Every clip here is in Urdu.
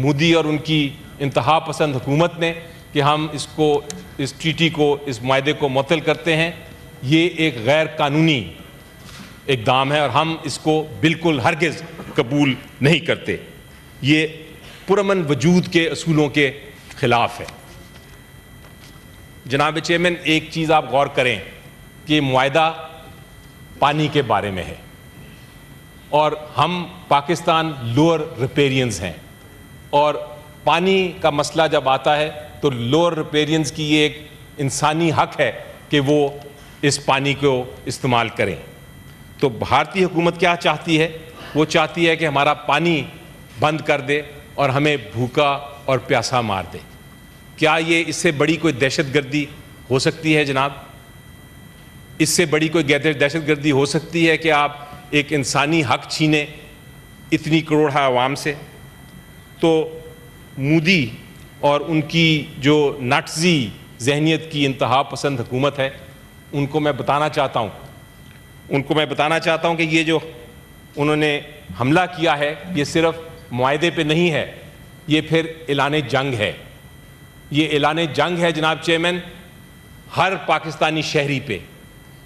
مودی اور ان کی انتہا پسند حکومت نے کہ ہم اس ٹریٹی کو، اس معاہدے کو معطل کرتے ہیں، یہ ایک غیر قانونی اقدام ہے اور ہم اس کو بالکل ہرگز قبول نہیں کرتے۔ یہ پرامن وجود کے اصولوں کے خلاف ہے۔ جناب چیئرمین، ایک چیز آپ غور کریں کہ معاہدہ پانی کے بارے میں ہے اور ہم پاکستان لوور ریپیرینز ہیں، اور پانی کا مسئلہ جب آتا ہے تو لوور ریپیرینز کی یہ ایک انسانی حق ہے کہ وہ اس پانی کو استعمال کریں۔ تو بھارتی حکومت کیا چاہتی ہے؟ وہ چاہتی ہے کہ ہمارا پانی بند کر دے اور ہمیں بھوکا اور پیاسا مار دے۔ کیا یہ اس سے بڑی کوئی دہشت گردی ہو سکتی ہے جناب؟ اس سے بڑی کوئی دہشت گردی ہو سکتی ہے کہ آپ ایک انسانی حق چھینیں اتنی کروڑہ عوام سے؟ تو مودی اور ان کی جو ناٹزی ذہنیت کی انتہا پسند حکومت ہے، ان کو میں بتانا چاہتا ہوں کہ یہ جو انہوں نے حملہ کیا ہے یہ صرف معاہدے پہ نہیں ہے، یہ پھر اعلان جنگ ہے۔ یہ اعلان جنگ ہے جناب چیئرمین ہر پاکستانی شہری پہ،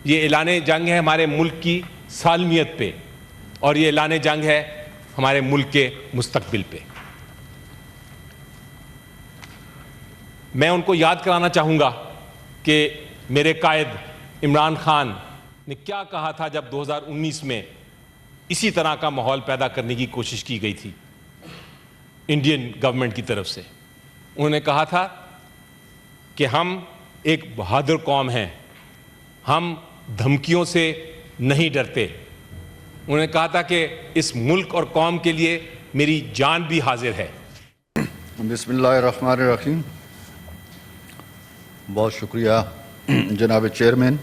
یہ اعلان جنگ ہے ہمارے ملک کی سالمیت پہ، اور یہ اعلان جنگ ہے ہمارے ملک کے مستقبل پہ۔ میں ان کو یاد کرانا چاہوں گا کہ میرے قائد عمران خان نے کیا کہا تھا جب 2019 میں اسی طرح کا ماحول پیدا کرنے کی کوشش کی گئی تھی انڈین گورنمنٹ کی طرف سے۔ انہوں نے کہا تھا کہ ہم ایک بہادر قوم ہیں، ہم دھمکیوں سے نہیں ڈرتے۔ انہوں نے کہا تھا کہ اس ملک اور قوم کے لیے میری جان بھی حاضر ہے۔ بسم اللہ الرحمن الرحیم۔ بہت شکریہ جناب چیئرمین۔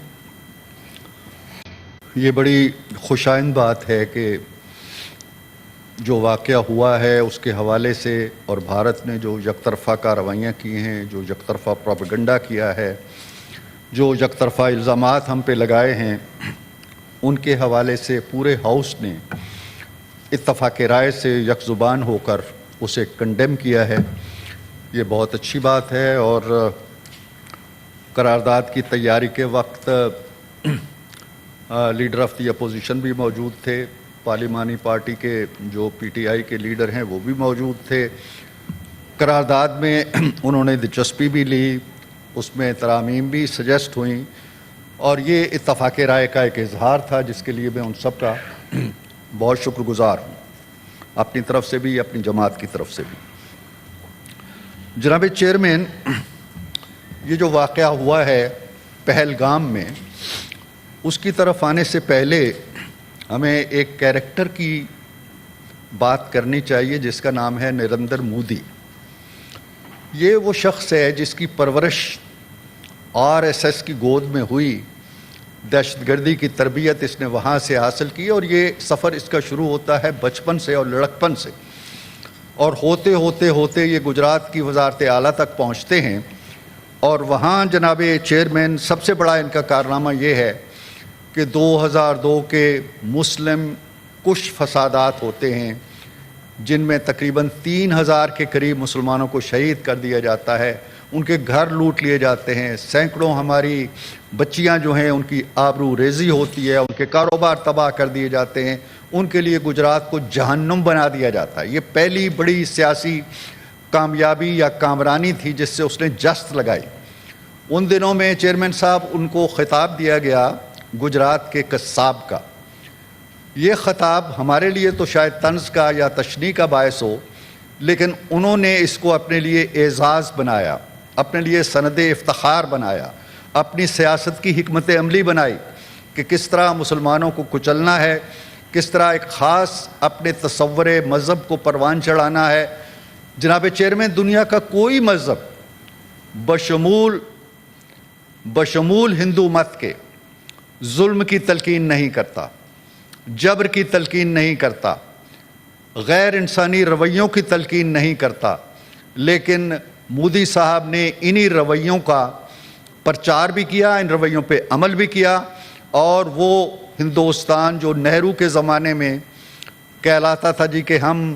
یہ بڑی خوشائند بات ہے کہ جو واقعہ ہوا ہے اس کے حوالے سے، اور بھارت نے جو یک طرفہ کارروائیاں کی ہیں، جو یک طرفہ پروپیگنڈا کیا ہے، جو یک طرفہ الزامات ہم پہ لگائے ہیں، ان کے حوالے سے پورے ہاؤس نے اتفاق رائے سے یک زبان ہو کر اسے کنڈیم کیا ہے۔ یہ بہت اچھی بات ہے۔ اور قرارداد کی تیاری کے وقت لیڈر آف دی اپوزیشن بھی موجود تھے، پارلیمانی پارٹی کے جو پی ٹی آئی کے لیڈر ہیں وہ بھی موجود تھے۔ قرارداد میں انہوں نے دلچسپی بھی لی، اس میں ترامیم بھی سجیسٹ ہوئیں، اور یہ اتفاق رائے کا ایک اظہار تھا جس کے لیے میں ان سب کا بہت شکر گزار ہوں، اپنی طرف سے بھی، اپنی جماعت کی طرف سے بھی۔ جناب چیئرمین، یہ جو واقعہ ہوا ہے پہلگام میں، اس کی طرف آنے سے پہلے ہمیں ایک کیریکٹر کی بات کرنی چاہیے جس کا نام ہے نریندر مودی۔ یہ وہ شخص ہے جس کی پرورش RSS کی گود میں ہوئی، دہشت گردی کی تربیت اس نے وہاں سے حاصل کی، اور یہ سفر اس کا شروع ہوتا ہے بچپن سے اور لڑکپن سے، اور ہوتے ہوتے ہوتے یہ گجرات کی وزارت اعلیٰ تک پہنچتے ہیں۔ اور وہاں جناب چیئرمین سب سے بڑا ان کا کارنامہ یہ ہے کہ 2002 کے مسلم کش فسادات ہوتے ہیں جن میں تقریباً 3000 کے قریب مسلمانوں کو شہید کر دیا جاتا ہے، ان کے گھر لوٹ لیے جاتے ہیں، سینکڑوں ہماری بچیاں جو ہیں ان کی آبرو ریزی ہوتی ہے، ان کے کاروبار تباہ کر دیے جاتے ہیں، ان کے لیے گجرات کو جہنم بنا دیا جاتا ہے۔ یہ پہلی بڑی سیاسی کامیابی یا کامرانی تھی جس سے اس نے جست لگائی۔ ان دنوں میں چیئرمین صاحب ان کو خطاب دیا گیا گجرات کے قصاب کا۔ یہ خطاب ہمارے لیے تو شاید طنز کا یا تشنیع کا باعث ہو، لیکن انہوں نے اس کو اپنے لیے اعزاز بنایا، اپنے لیے سند افتخار بنایا، اپنی سیاست کی حکمت عملی بنائی کہ کس طرح مسلمانوں کو کچلنا ہے، کس طرح ایک خاص اپنے تصور مذہب کو پروان چڑھانا ہے۔ جناب چیئرمین، دنیا کا کوئی مذہب بشمول ہندو مت کے ظلم کی تلقین نہیں کرتا، جبر کی تلقین نہیں کرتا، غیر انسانی رویوں کی تلقین نہیں کرتا، لیکن مودی صاحب نے انہی رویوں کا پرچار بھی کیا، ان رویوں پہ عمل بھی کیا، اور وہ ہندوستان جو نہرو کے زمانے میں کہلاتا تھا جی کہ ہم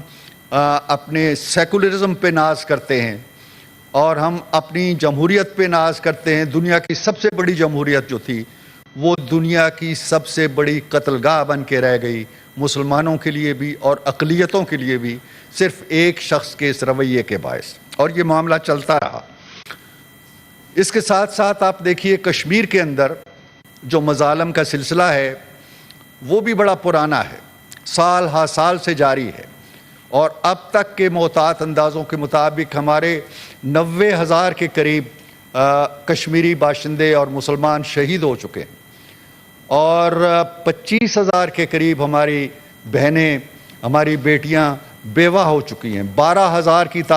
اپنے سیکولرزم پہ ناز کرتے ہیں اور ہم اپنی جمہوریت پہ ناز کرتے ہیں. دنیا کی سب سے بڑی جمہوریت جو تھی وہ دنیا کی سب سے بڑی قتل گاہ بن کے رہ گئی, مسلمانوں کے لیے بھی اور اقلیتوں کے لیے بھی, صرف ایک شخص کے اس رویے کے باعث. اور یہ معاملہ چلتا رہا. اس کے ساتھ ساتھ آپ دیکھیے کشمیر کے اندر جو مظالم کا سلسلہ ہے وہ بھی بڑا پرانا ہے, سال ہا سال سے جاری ہے, اور اب تک کے محتاط اندازوں کے مطابق ہمارے 90,000 کے قریب کشمیری باشندے اور مسلمان شہید ہو چکے ہیں, اور 25,000 کے قریب ہماری بہنیں, ہماری بیٹیاں بیوہ ہو چکی ہیں. 12,000 کی تعداد